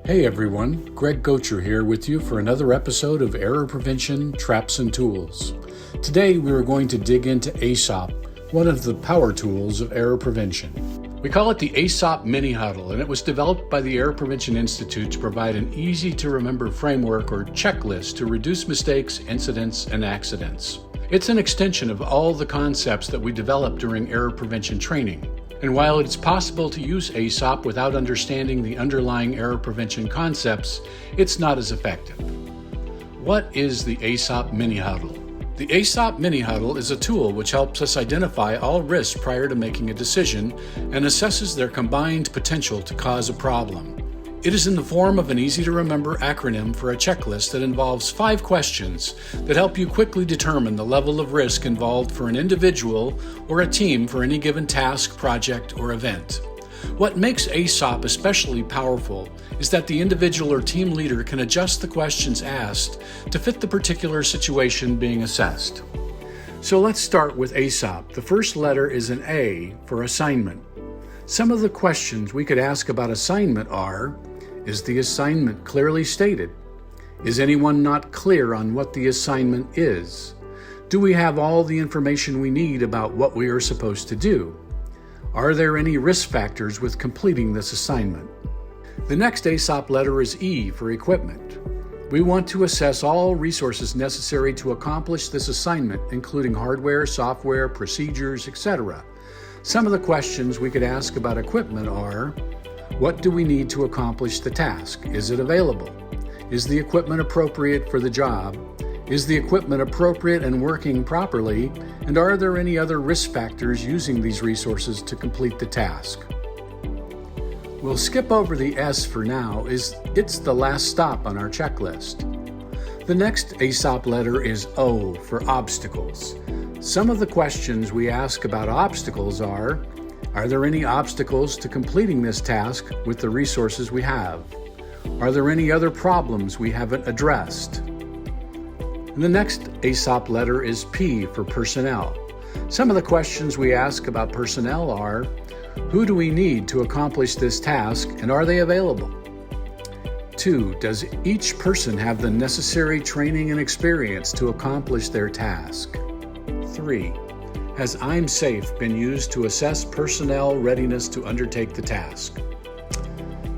Hey everyone, Greg Gocher here with you for another episode of Error Prevention Traps and Tools. Today we are going to dig into AESOP, one of the power tools of error prevention. We call it the AESOP Mini Huddle, and it was developed by the Error Prevention Institute to provide an easy-to-remember framework or checklist to reduce mistakes, incidents, and accidents. It's an extension of all the concepts that we developed during error prevention training. And while it's possible to use AESOP without understanding the underlying error prevention concepts, it's not as effective. What is the AESOP Mini Huddle? The AESOP Mini Huddle is a tool which helps us identify all risks prior to making a decision and assesses their combined potential to cause a problem. It is in the form of an easy-to-remember acronym for a checklist that involves 5 questions that help you quickly determine the level of risk involved for an individual or a team for any given task, project, or event. What makes AESOP especially powerful is that the individual or team leader can adjust the questions asked to fit the particular situation being assessed. So let's start with AESOP. The first letter is an A for assignment. Some of the questions we could ask about assignment are: is the assignment clearly stated? Is anyone not clear on what the assignment is? Do we have all the information we need about what we are supposed to do? Are there any risk factors with completing this assignment? The next AESOP letter is E for equipment. We want to assess all resources necessary to accomplish this assignment, including hardware, software, procedures, etc. Some of the questions we could ask about equipment are: what do we need to accomplish the task? Is it available? Is the equipment appropriate for the job? Is the equipment appropriate and working properly? And are there any other risk factors using these resources to complete the task? We'll skip over the S for now, as it's the last stop on our checklist. The next AESOP letter is O for obstacles. Some of the questions we ask about obstacles are: are there any obstacles to completing this task with the resources we have? Are there any other problems we haven't addressed? And the next AESOP letter is P for personnel. Some of the questions we ask about personnel are: who do we need to accomplish this task, and are they available? 2. Does each person have the necessary training and experience to accomplish their task? 3. Has I'm safe been used to assess personnel readiness to undertake the task?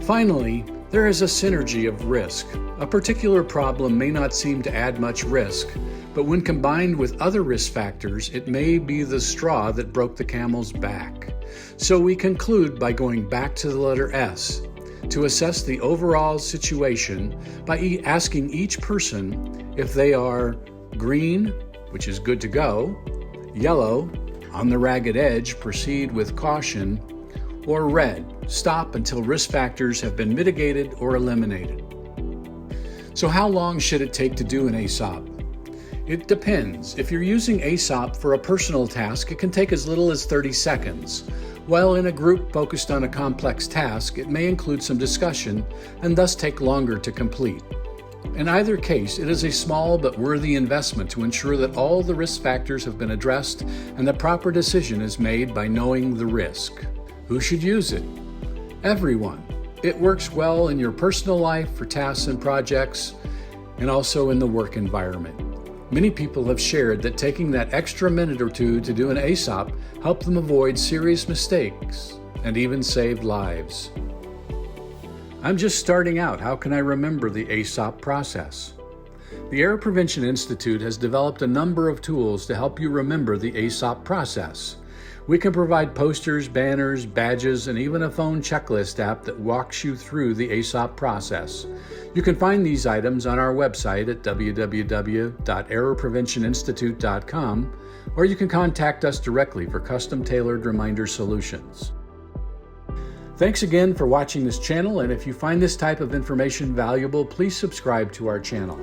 Finally, there is a synergy of risk. A particular problem may not seem to add much risk, but when combined with other risk factors, it may be the straw that broke the camel's back. So we conclude by going back to the letter S to assess the overall situation by asking each person if they are green, which is good to go, yellow, on the ragged edge, proceed with caution, or red, stop until risk factors have been mitigated or eliminated. So how long should it take to do an AESOP? It depends. If you're using AESOP for a personal task, it can take as little as 30 seconds. While in a group focused on a complex task, it may include some discussion and thus take longer to complete. In either case, it is a small but worthy investment to ensure that all the risk factors have been addressed and the proper decision is made by knowing the risk. Who should use it? Everyone. It works well in your personal life for tasks and projects, and also in the work environment. Many people have shared that taking that extra minute or two to do an AESOP helped them avoid serious mistakes and even saved lives. I'm just starting out. How can I remember the AESOP process? The Error Prevention Institute has developed a number of tools to help you remember the AESOP process. We can provide posters, banners, badges, and even a phone checklist app that walks you through the AESOP process. You can find these items on our website at www.errorpreventioninstitute.com, or you can contact us directly for custom-tailored reminder solutions. Thanks again for watching this channel, and if you find this type of information valuable, please subscribe to our channel.